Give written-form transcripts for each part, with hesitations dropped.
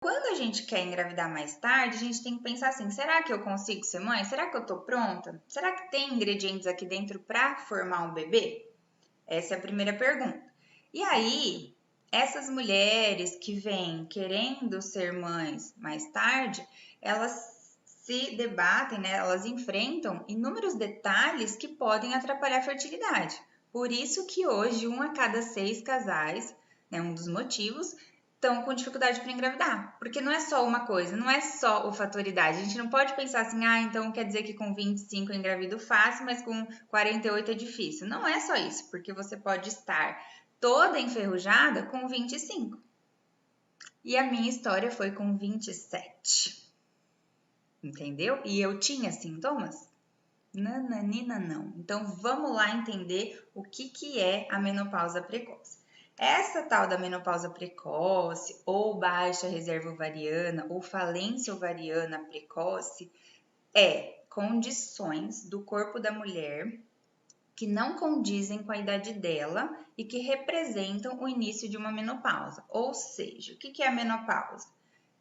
Quando a gente quer engravidar mais tarde, a gente tem que pensar assim: será que eu consigo ser mãe? Será que eu tô pronta? Será que tem ingredientes aqui dentro para formar um bebê? Essa é a primeira pergunta. E aí, essas mulheres que vêm querendo ser mães mais tarde, elas se debatem, né? Elas enfrentam inúmeros detalhes que podem atrapalhar a fertilidade. Por isso que hoje, 1 a cada 6 casais, né, um dos motivos, estão com dificuldade para engravidar. Porque não é só uma coisa, não é só o fator idade. A gente não pode pensar assim, então quer dizer que com 25 eu engravido fácil, mas com 48 é difícil. Não é só isso, porque você pode estar toda enferrujada com 25. E a minha história foi com 27. Entendeu? E eu tinha sintomas? Nananina não. Então vamos lá entender o que é a menopausa precoce. Essa tal da menopausa precoce, ou baixa reserva ovariana, ou falência ovariana precoce, é condições do corpo da mulher que não condizem com a idade dela e que representam o início de uma menopausa. Ou seja, o que é a menopausa?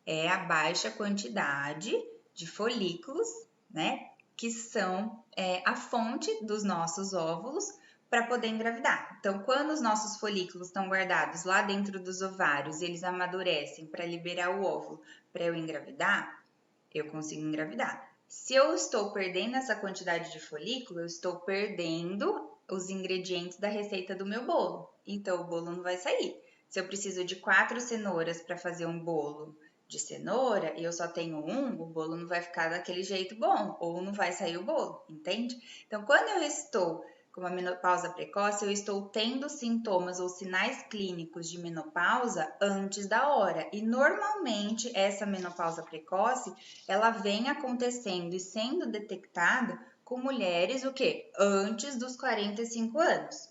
É a baixa quantidade de folículos, né, que são a fonte dos nossos óvulos para poder engravidar. Então, quando os nossos folículos estão guardados lá dentro dos ovários, eles amadurecem para liberar o óvulo para eu engravidar, eu consigo engravidar. Se eu estou perdendo essa quantidade de folículo, eu estou perdendo os ingredientes da receita do meu bolo. Então, o bolo não vai sair. Se eu preciso de 4 cenouras para fazer um bolo de cenoura e eu só tenho um, o bolo não vai ficar daquele jeito bom, ou não vai sair o bolo, entende? Então, quando eu estou com uma menopausa precoce, eu estou tendo sintomas ou sinais clínicos de menopausa antes da hora. E normalmente essa menopausa precoce, ela vem acontecendo e sendo detectada com mulheres o quê? Antes dos 45 anos.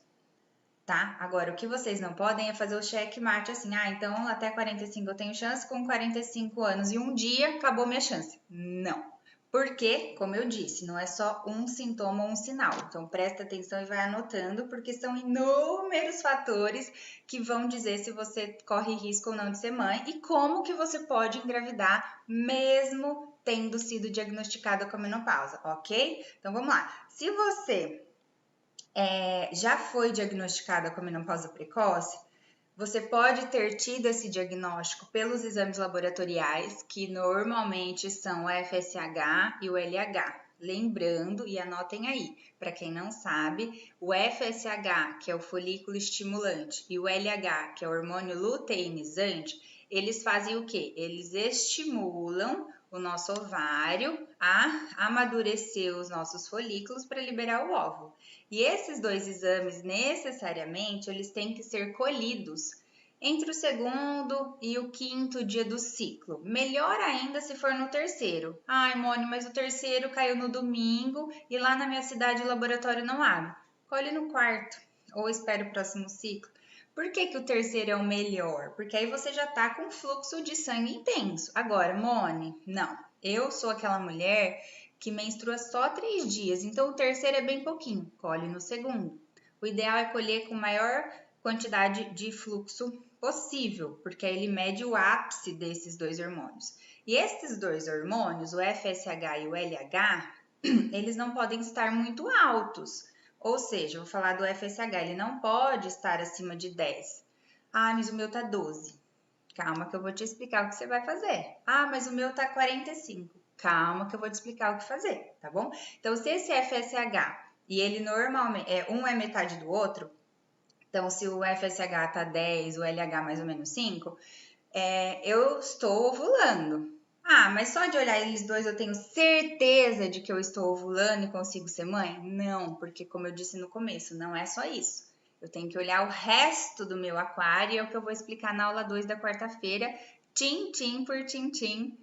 Tá? Agora, o que vocês não podem é fazer o checkmate assim, então até 45 eu tenho chance, com 45 anos e um dia acabou minha chance. Não. Porque, como eu disse, não é só um sintoma ou um sinal. Então, presta atenção e vai anotando, porque são inúmeros fatores que vão dizer se você corre risco ou não de ser mãe e como que você pode engravidar mesmo tendo sido diagnosticada com a menopausa, ok? Então, vamos lá. Se você já foi diagnosticada com a menopausa precoce, você pode ter tido esse diagnóstico pelos exames laboratoriais, que normalmente são o FSH e o LH. Lembrando, e anotem aí, para quem não sabe, o FSH, que é o folículo estimulante, e o LH, que é o hormônio luteinizante, eles fazem o quê? Eles estimulam o nosso ovário a amadurecer os nossos folículos para liberar o óvulo. E esses dois exames, necessariamente, eles têm que ser colhidos entre o segundo e o quinto dia do ciclo. Melhor ainda se for no terceiro. Ai, Mônio, mas o terceiro caiu no domingo e lá na minha cidade o laboratório não abre. Colhe no quarto ou espere o próximo ciclo. Por que o terceiro é o melhor? Porque aí você já tá com fluxo de sangue intenso. Agora, Mone, não. Eu sou aquela mulher que menstrua só 3 dias, então o terceiro é bem pouquinho. Colhe no segundo. O ideal é colher com maior quantidade de fluxo possível, porque aí ele mede o ápice desses dois hormônios. E esses dois hormônios, o FSH e o LH, eles não podem estar muito altos. Ou seja, eu vou falar do FSH, ele não pode estar acima de 10. Mas o meu tá 12. Calma que eu vou te explicar o que você vai fazer. Mas o meu tá 45. Calma que eu vou te explicar o que fazer, tá bom? Então, se esse FSH e ele normalmente um é metade do outro, então se o FSH tá 10, o LH mais ou menos 5, eu estou ovulando. Mas só de olhar eles dois eu tenho certeza de que eu estou ovulando e consigo ser mãe? Não, porque como eu disse no começo, não é só isso. Eu tenho que olhar o resto do meu aquário, e é o que eu vou explicar na aula 2 da quarta-feira, tim por tim,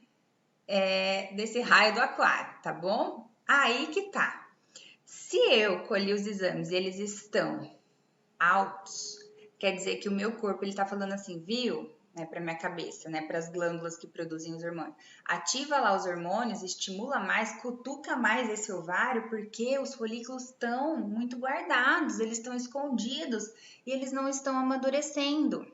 desse raio do aquário, tá bom? Aí que tá. Se eu colhi os exames e eles estão altos, quer dizer que o meu corpo ele tá falando assim, viu? Né, para minha cabeça, né, para as glândulas que produzem os hormônios. Ativa lá os hormônios, estimula mais, cutuca mais esse ovário, porque os folículos estão muito guardados, eles estão escondidos e eles não estão amadurecendo.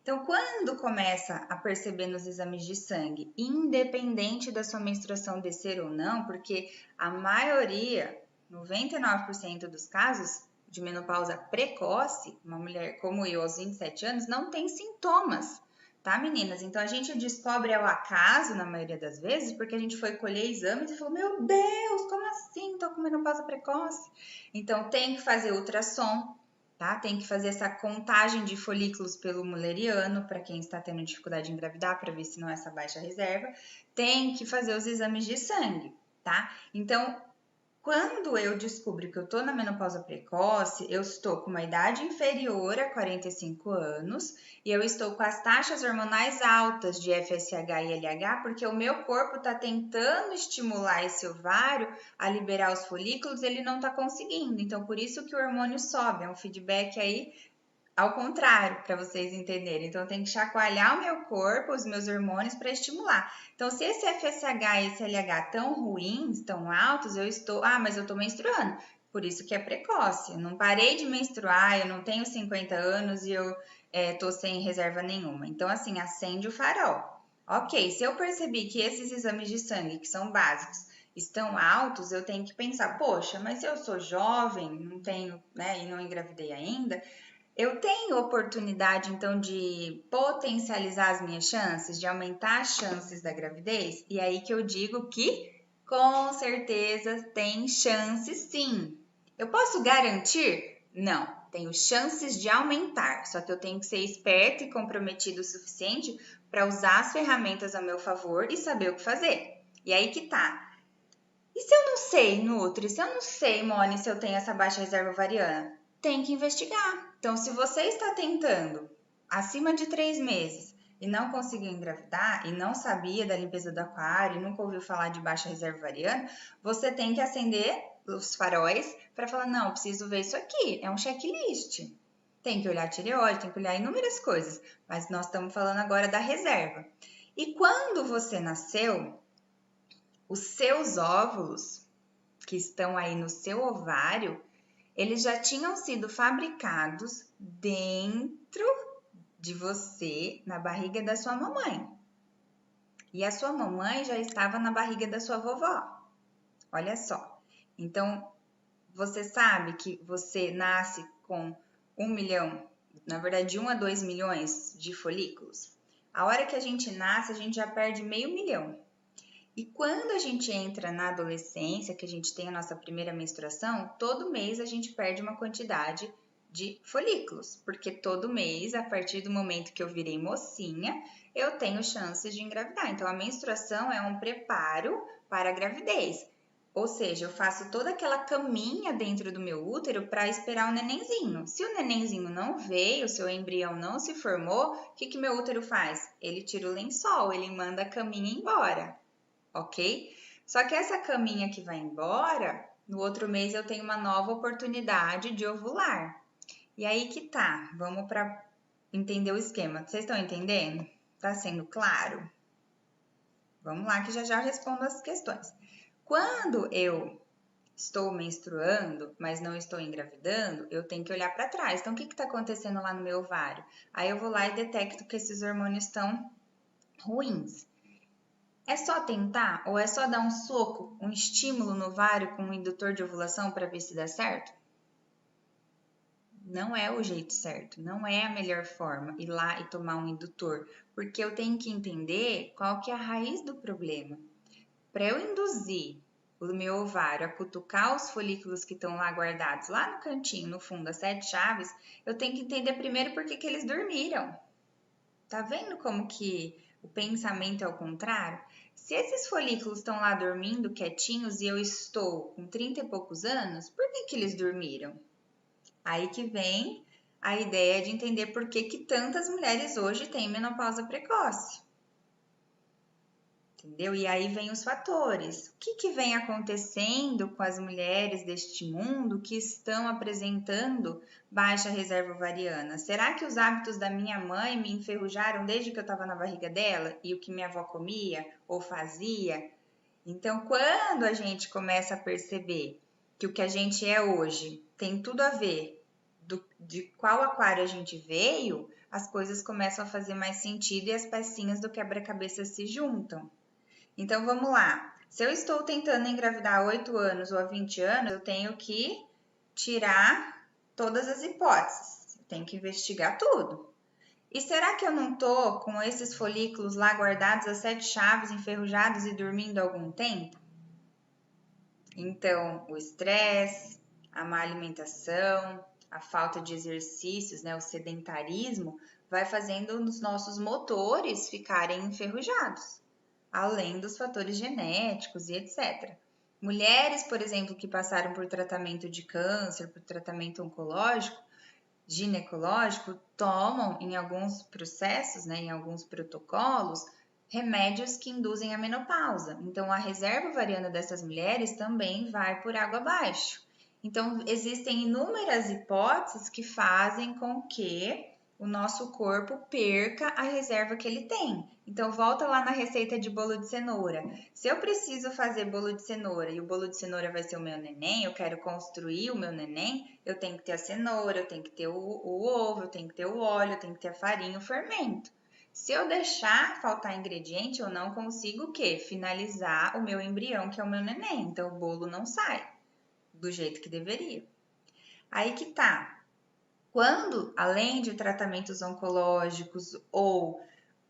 Então, quando começa a perceber nos exames de sangue, independente da sua menstruação descer ou não, porque a maioria, 99% dos casos de menopausa precoce, uma mulher como eu aos 27 anos, não tem sintomas, tá, meninas? Então, a gente descobre ao acaso, na maioria das vezes, porque a gente foi colher exames e falou, meu Deus, como assim? Tô com menopausa precoce. Então, tem que fazer ultrassom, tá? Tem que fazer essa contagem de folículos pelo mulleriano, para quem está tendo dificuldade de engravidar, para ver se não é essa baixa reserva. Tem que fazer os exames de sangue, tá? Então, quando eu descubro que eu estou na menopausa precoce, eu estou com uma idade inferior a 45 anos e eu estou com as taxas hormonais altas de FSH e LH, porque o meu corpo está tentando estimular esse ovário a liberar os folículos, ele não está conseguindo. Então, por isso que o hormônio sobe, é um feedback aí ao contrário, para vocês entenderem. Então, eu tenho que chacoalhar o meu corpo, os meus hormônios para estimular. Então, se esse FSH e esse LH tão ruins, tão altos, eu estou... Ah, mas eu estou menstruando. Por isso que é precoce. Eu não parei de menstruar, eu não tenho 50 anos e eu estou sem reserva nenhuma. Então, assim, acende o farol. Ok, se eu percebi que esses exames de sangue, que são básicos, estão altos, eu tenho que pensar, poxa, mas se eu sou jovem, não tenho, né, e não engravidei ainda... Eu tenho oportunidade, então, de potencializar as minhas chances, de aumentar as chances da gravidez? E aí que eu digo que, com certeza, tem chances sim. Eu posso garantir? Não. Tenho chances de aumentar, só que eu tenho que ser esperta e comprometida o suficiente para usar as ferramentas a meu favor e saber o que fazer. E aí que tá. E se eu não sei, Nutri? Se eu não sei, Moni, se eu tenho essa baixa reserva ovariana? Tem que investigar. Então, se você está tentando acima de 3 meses e não conseguiu engravidar e não sabia da limpeza do aquário e nunca ouviu falar de baixa reserva ovariana, você tem que acender os faróis para falar, não, eu preciso ver isso aqui. É um checklist. Tem que olhar a tireoide, tem que olhar inúmeras coisas, mas nós estamos falando agora da reserva. E quando você nasceu, os seus óvulos, que estão aí no seu ovário, eles já tinham sido fabricados dentro de você, na barriga da sua mamãe. E a sua mamãe já estava na barriga da sua vovó. Olha só. Então, você sabe que você nasce com 1 milhão, na verdade, 1 a 2 milhões de folículos. A hora que a gente nasce, a gente já perde meio milhão. E quando a gente entra na adolescência, que a gente tem a nossa primeira menstruação, todo mês a gente perde uma quantidade de folículos, porque todo mês, a partir do momento que eu virei mocinha, eu tenho chances de engravidar. Então, a menstruação é um preparo para a gravidez. Ou seja, eu faço toda aquela caminha dentro do meu útero para esperar o nenenzinho. Se o nenenzinho não veio, se o embrião não se formou, o que meu útero faz? Ele tira o lençol, ele manda a caminha embora. Ok? Só que essa caminha que vai embora, no outro mês eu tenho uma nova oportunidade de ovular. E aí que tá, vamos para entender o esquema. Vocês estão entendendo? Tá sendo claro? Vamos lá que já já eu respondo as questões. Quando eu estou menstruando, mas não estou engravidando, eu tenho que olhar para trás. Então, o que está acontecendo lá no meu ovário? Aí eu vou lá e detecto que esses hormônios estão ruins. É só tentar ou é só dar um soco, um estímulo no ovário com um indutor de ovulação para ver se dá certo? Não é o jeito certo, não é a melhor forma ir lá e tomar um indutor, porque eu tenho que entender qual que é a raiz do problema. Para eu induzir o meu ovário a cutucar os folículos que estão lá guardados, lá no cantinho, no fundo, as 7 chaves, eu tenho que entender primeiro por que eles dormiram. Tá vendo como que o pensamento é o contrário? Se esses folículos estão lá dormindo quietinhos e eu estou com 30 e poucos anos, por que eles dormiram? Aí que vem a ideia de entender por que tantas mulheres hoje têm menopausa precoce. Entendeu? E aí vem os fatores. O que vem acontecendo com as mulheres deste mundo que estão apresentando baixa reserva ovariana? Será que os hábitos da minha mãe me enferrujaram desde que eu estava na barriga dela? E o que minha avó comia ou fazia? Então, quando a gente começa a perceber que o que a gente é hoje tem tudo a ver de qual aquário a gente veio, as coisas começam a fazer mais sentido e as pecinhas do quebra-cabeça se juntam. Então, vamos lá. Se eu estou tentando engravidar há 8 anos ou há 20 anos, eu tenho que tirar todas as hipóteses. Eu tenho que investigar tudo. E será que eu não tô com esses folículos lá guardados às 7 chaves, enferrujados e dormindo há algum tempo? Então, o estresse, a má alimentação, a falta de exercícios, né, o sedentarismo, vai fazendo os nossos motores ficarem enferrujados, além dos fatores genéticos e etc. Mulheres, por exemplo, que passaram por tratamento de câncer, por tratamento oncológico, ginecológico, tomam em alguns processos, né, em alguns protocolos, remédios que induzem a menopausa. Então, a reserva ovariana dessas mulheres também vai por água abaixo. Então, existem inúmeras hipóteses que fazem com que o nosso corpo perca a reserva que ele tem. Então, volta lá na receita de bolo de cenoura. Se eu preciso fazer bolo de cenoura e o bolo de cenoura vai ser o meu neném, eu quero construir o meu neném, eu tenho que ter a cenoura, eu tenho que ter o ovo, eu tenho que ter o óleo, eu tenho que ter a farinha, o fermento. Se eu deixar faltar ingrediente, eu não consigo o quê? Finalizar o meu embrião, que é o meu neném. Então, o bolo não sai do jeito que deveria. Aí que tá. Quando, além de tratamentos oncológicos ou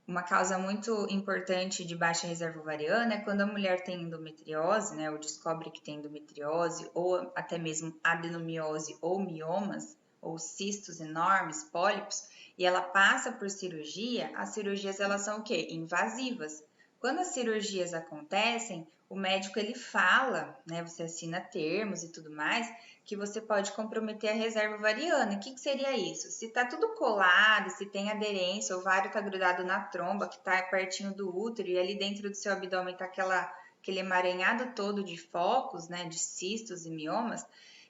uma causa muito importante de baixa reserva ovariana é quando a mulher tem endometriose, né, ou descobre que tem endometriose, ou até mesmo adenomiose ou miomas, ou cistos enormes, pólipos, e ela passa por cirurgia, as cirurgias elas são o quê? Invasivas. Quando as cirurgias acontecem, o médico ele fala, né, você assina termos e tudo mais, que você pode comprometer a reserva ovariana. O que seria isso? Se está tudo colado, se tem aderência, o ovário está grudado na tromba, que está pertinho do útero, e ali dentro do seu abdômen está aquele emaranhado todo de focos, né, de cistos e miomas, o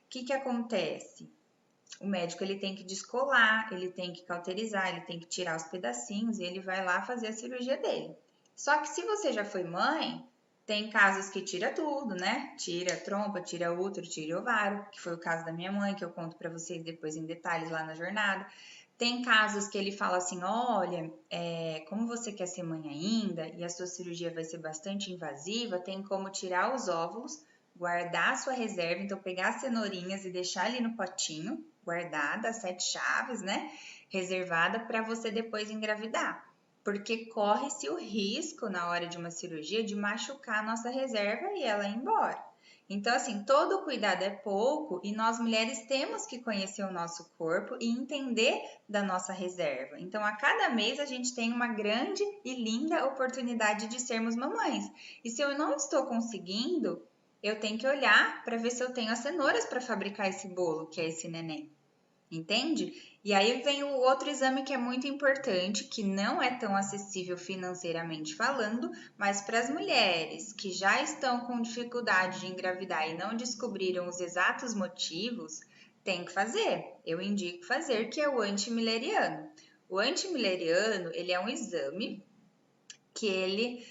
que acontece? O médico ele tem que descolar, ele tem que cauterizar, ele tem que tirar os pedacinhos e ele vai lá fazer a cirurgia dele. Só que se você já foi mãe, tem casos que tira tudo, né? Tira a trompa, tira o útero, tira o ovário, que foi o caso da minha mãe, que eu conto para vocês depois em detalhes lá na jornada. Tem casos que ele fala assim, olha, como você quer ser mãe ainda e a sua cirurgia vai ser bastante invasiva, tem como tirar os óvulos, guardar a sua reserva, então pegar as cenourinhas e deixar ali no potinho, guardada, 7 chaves, né? Reservada para você depois engravidar. Porque corre-se o risco, na hora de uma cirurgia, de machucar a nossa reserva e ela ir embora. Então, assim, todo cuidado é pouco e nós mulheres temos que conhecer o nosso corpo e entender da nossa reserva. Então, a cada mês a gente tem uma grande e linda oportunidade de sermos mamães. E se eu não estou conseguindo, eu tenho que olhar para ver se eu tenho as cenouras para fabricar esse bolo, que é esse neném. Entende? E aí vem o outro exame que é muito importante, que não é tão acessível financeiramente falando, mas para as mulheres que já estão com dificuldade de engravidar e não descobriram os exatos motivos, tem que fazer. Eu indico fazer, que é o antimileriano. O antimileriano, ele é um exame que ele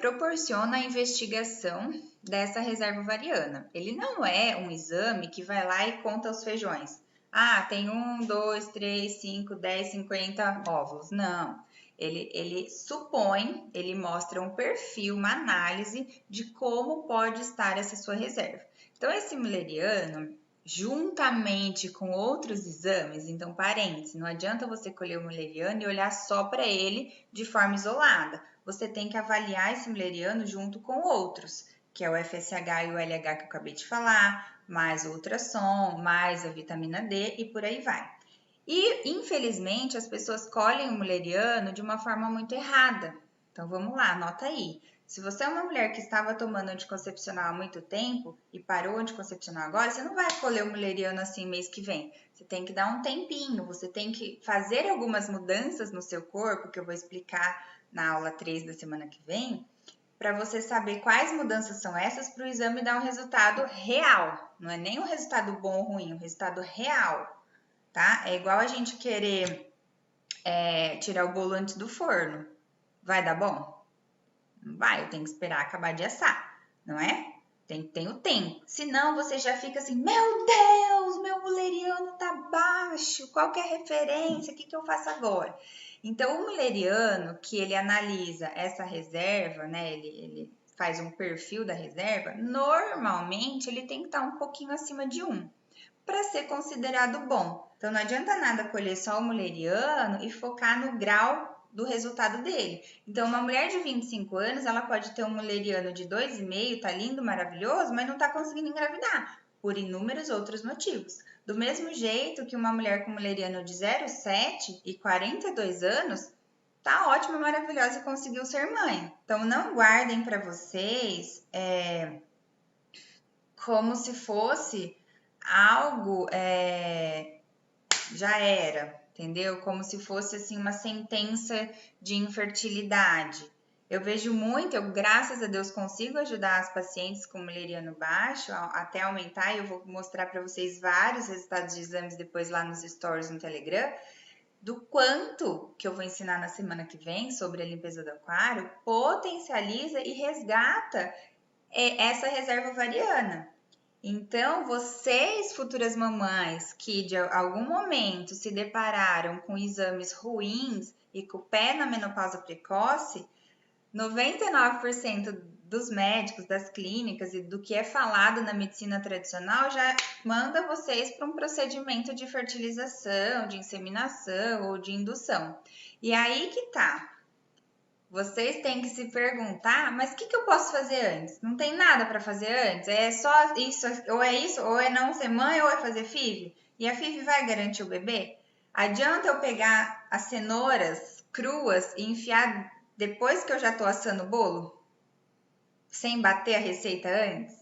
proporciona a investigação dessa reserva ovariana. Ele não é um exame que vai lá e conta os feijões. Ah, tem 1, 2, 3, 5, 10, 50 óvulos. Não. Ele supõe, ele mostra um perfil, uma análise de como pode estar essa sua reserva. Então, esse mulleriano, juntamente com outros exames, então, parênteses, não adianta você colher o mulleriano e olhar só para ele de forma isolada. Você tem que avaliar esse mulleriano junto com outros, que é o FSH e o LH que eu acabei de falar, mais o ultrassom, mais a vitamina D e por aí vai. E, infelizmente, as pessoas colhem o mulleriano de uma forma muito errada. Então, vamos lá, anota aí. Se você é uma mulher que estava tomando anticoncepcional há muito tempo e parou o anticoncepcional agora, você não vai colher o mulleriano assim mês que vem. Você tem que dar um tempinho, você tem que fazer algumas mudanças no seu corpo, que eu vou explicar na aula 3 da semana que vem, para você saber quais mudanças são essas para o exame dar um resultado real. Não é nem um resultado bom ou ruim, um resultado real, tá? É igual a gente querer tirar o bolo antes do forno. Vai dar bom? Não vai, eu tenho que esperar acabar de assar, não é? Tem o tempo. Senão você já fica assim, meu Deus, meu mulleriano tá baixo, qual que é a referência? O que eu faço agora? Então, o mulleriano, que ele analisa essa reserva, né? Ele faz um perfil da reserva, normalmente ele tem que estar um pouquinho acima de 1 para ser considerado bom. Então, não adianta nada colher só o mulleriano e focar no grau do resultado dele. Então, uma mulher de 25 anos, ela pode ter um mulleriano de 2,5, tá lindo, maravilhoso, mas não tá conseguindo engravidar, por inúmeros outros motivos. Do mesmo jeito que uma mulher com mulleriano de 0,7 e 42 anos, tá ótima, maravilhosa e conseguiu ser mãe. Então, não guardem para vocês como se fosse algo já era, entendeu? Como se fosse assim uma sentença de infertilidade. Eu vejo muito, eu graças a Deus consigo ajudar as pacientes com mulleriano baixo até aumentar, e eu vou mostrar para vocês vários resultados de exames depois lá nos stories no Telegram, do quanto que eu vou ensinar na semana que vem sobre a limpeza do aquário, potencializa e resgata essa reserva ovariana. Então, vocês, futuras mamães, que de algum momento se depararam com exames ruins e com o pé na menopausa precoce, 99% dos médicos, das clínicas e do que é falado na medicina tradicional já manda vocês para um procedimento de fertilização, de inseminação ou de indução. E aí que tá. Vocês têm que se perguntar, mas o que eu posso fazer antes? Não tem nada para fazer antes? É só isso, ou é não ser mãe, ou é fazer FIV? E a FIV vai garantir o bebê? Adianta eu pegar as cenouras cruas e enfiar depois que eu já estou assando o bolo? Sem bater a receita antes?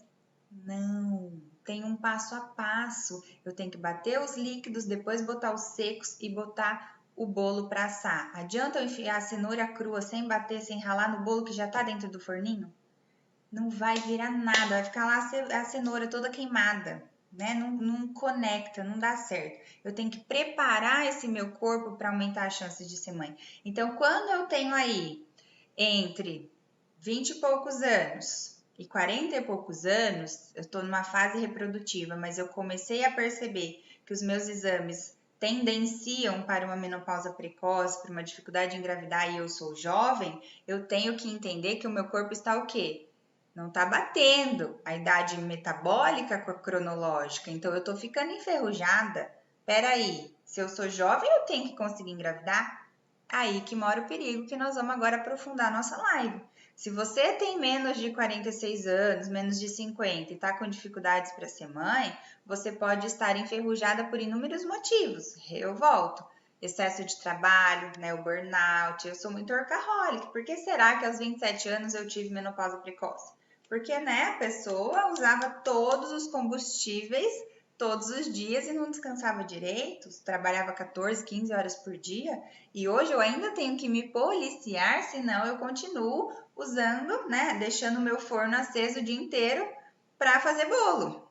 Não, tem um passo a passo. Eu tenho que bater os líquidos, depois botar os secos e botar o bolo para assar. Adianta eu enfiar a cenoura crua sem bater, sem ralar no bolo que já está dentro do forninho? Não vai virar nada, vai ficar lá a cenoura toda queimada, né? Não conecta, não dá certo. Eu tenho que preparar esse meu corpo para aumentar as chances de ser mãe. Então, quando eu tenho aí entre 20 e poucos anos e 40 e poucos anos, eu estou numa fase reprodutiva, mas eu comecei a perceber que os meus exames tendenciam para uma menopausa precoce, para uma dificuldade de engravidar e eu sou jovem, eu tenho que entender que o meu corpo está o quê? Não está batendo a idade metabólica com a cronológica, então eu estou ficando enferrujada. Peraí, se eu sou jovem, eu tenho que conseguir engravidar? Aí que mora o perigo, que nós vamos agora aprofundar a nossa live. Se você tem menos de 46 anos, menos de 50 e está com dificuldades para ser mãe, você pode estar enferrujada por inúmeros motivos. Eu volto. Excesso de trabalho, né, o burnout, eu sou muito workaholic. Por que será que aos 27 anos eu tive menopausa precoce? Porque, né, a pessoa usava todos os combustíveis todos os dias e não descansava direito, trabalhava 14, 15 horas por dia, e hoje eu ainda tenho que me policiar, senão eu continuo usando, né, deixando o meu forno aceso o dia inteiro para fazer bolo.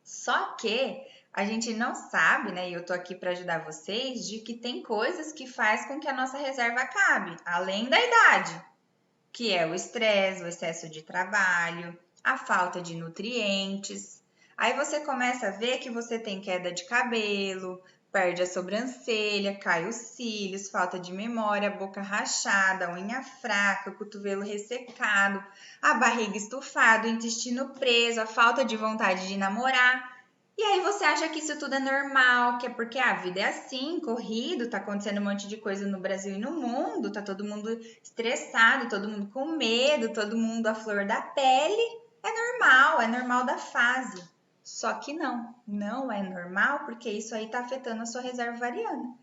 Só que a gente não sabe, né, e eu tô aqui para ajudar vocês, de que tem coisas que faz com que a nossa reserva acabe, além da idade, que é o estresse, o excesso de trabalho, a falta de nutrientes. Aí você começa a ver que você tem queda de cabelo, perde a sobrancelha, cai os cílios, falta de memória, boca rachada, unha fraca, cotovelo ressecado, a barriga estufada, o intestino preso, a falta de vontade de namorar. E aí você acha que isso tudo é normal, que é porque a vida é assim, corrido, tá acontecendo um monte de coisa no Brasil e no mundo, tá todo mundo estressado, todo mundo com medo, todo mundo à flor da pele. É normal da fase. Só que não é normal, porque isso aí tá afetando a sua reserva ovariana.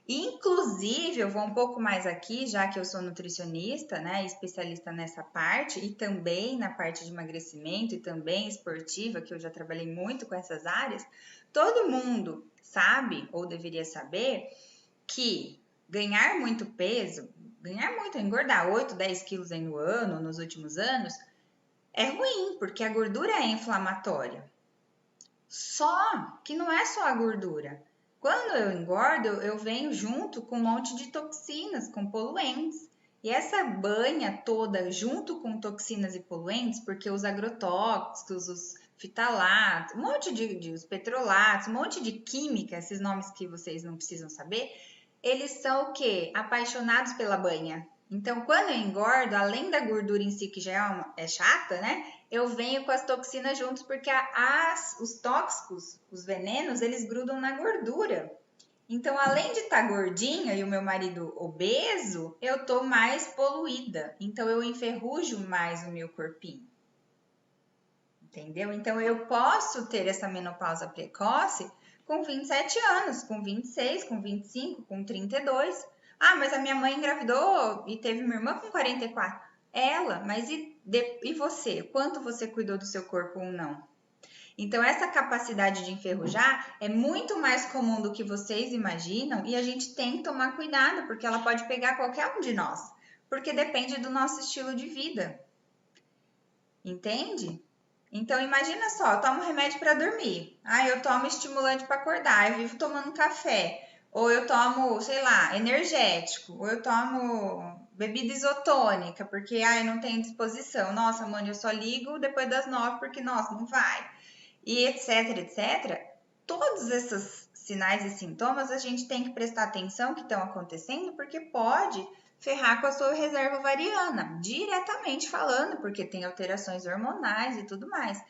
Inclusive, eu vou um pouco mais aqui, já que eu sou nutricionista, né, especialista nessa parte e também na parte de emagrecimento e também esportiva, que eu já trabalhei muito com essas áreas. Todo mundo sabe ou deveria saber que ganhar muito peso, engordar 8, 10 quilos aí no ano, nos últimos anos, é ruim, porque a gordura é inflamatória. Só que não é só a gordura. Quando eu engordo, eu venho junto com um monte de toxinas, com poluentes. E essa banha toda, junto com toxinas e poluentes, porque os agrotóxicos, os fitalatos, um monte os petrolatos, um monte de química, esses nomes que vocês não precisam saber, eles são o quê? Apaixonados pela banha. Então, quando eu engordo, além da gordura em si, que já é chata, né? Eu venho com as toxinas juntos, porque os tóxicos, os venenos, eles grudam na gordura. Então, além de estar gordinha e o meu marido obeso, eu tô mais poluída. Então, eu enferrujo mais o meu corpinho. Entendeu? Então, eu posso ter essa menopausa precoce com 27 anos, com 26, com 25, com 32. Ah, mas a minha mãe engravidou e teve minha irmã com 44. Ela, mas e você? Quanto você cuidou do seu corpo ou não? Então, essa capacidade de enferrujar é muito mais comum do que vocês imaginam e a gente tem que tomar cuidado, porque ela pode pegar qualquer um de nós, porque depende do nosso estilo de vida. Entende? Então, imagina só, eu tomo remédio para dormir. Ah, eu tomo estimulante para acordar, eu vivo tomando café. Ou eu tomo, sei lá, energético. Ou eu tomo bebida isotônica, porque, eu não tenho disposição. Nossa, mãe, eu só ligo depois das 9, porque, nossa, não vai. E etc, etc. Todos esses sinais e sintomas a gente tem que prestar atenção que estão acontecendo, porque pode ferrar com a sua reserva ovariana, diretamente falando, porque tem alterações hormonais e tudo mais.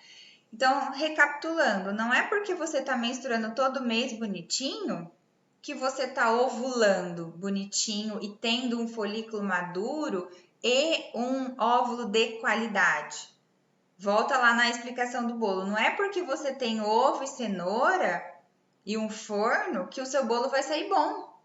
Então, recapitulando, não é porque você está menstruando todo mês bonitinho que você está ovulando bonitinho e tendo um folículo maduro e um óvulo de qualidade. Volta lá na explicação do bolo. Não é porque você tem ovo e cenoura e um forno que o seu bolo vai sair bom.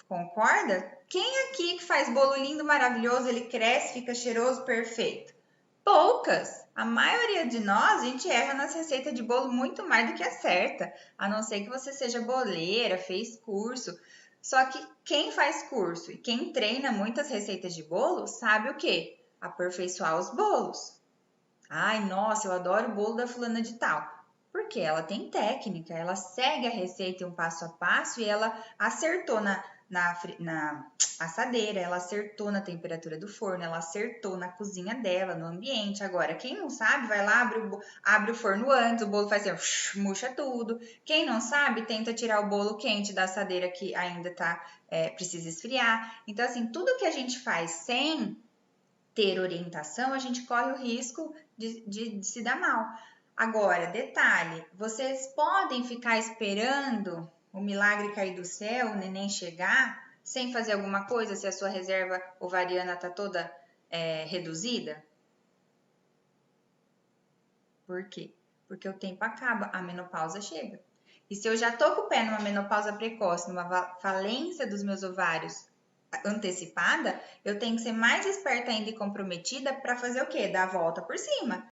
Concorda? Quem aqui que faz bolo lindo, maravilhoso, ele cresce, fica cheiroso, perfeito? Poucas. A maioria de nós, a gente erra nas receitas de bolo muito mais do que acerta. A não ser que você seja boleira, fez curso. Só que quem faz curso e quem treina muitas receitas de bolo sabe o quê? Aperfeiçoar os bolos. Ai, nossa, eu adoro o bolo da fulana de tal. Porque ela tem técnica, ela segue a receita um passo a passo e ela acertou na assadeira, ela acertou na temperatura do forno, ela acertou na cozinha dela, no ambiente. Agora, quem não sabe, vai lá, abre o forno antes, o bolo faz assim, murcha tudo. Quem não sabe, tenta tirar o bolo quente da assadeira que ainda precisa esfriar. Então, assim, tudo que a gente faz sem ter orientação, a gente corre o risco de se dar mal. Agora, detalhe, vocês podem ficar esperando o milagre cair do céu, o neném chegar, sem fazer alguma coisa, se a sua reserva ovariana está toda reduzida? Por quê? Porque o tempo acaba, a menopausa chega. E se eu já tô com o pé numa menopausa precoce, numa falência dos meus ovários antecipada, eu tenho que ser mais esperta ainda e comprometida para fazer o quê? Dar a volta por cima.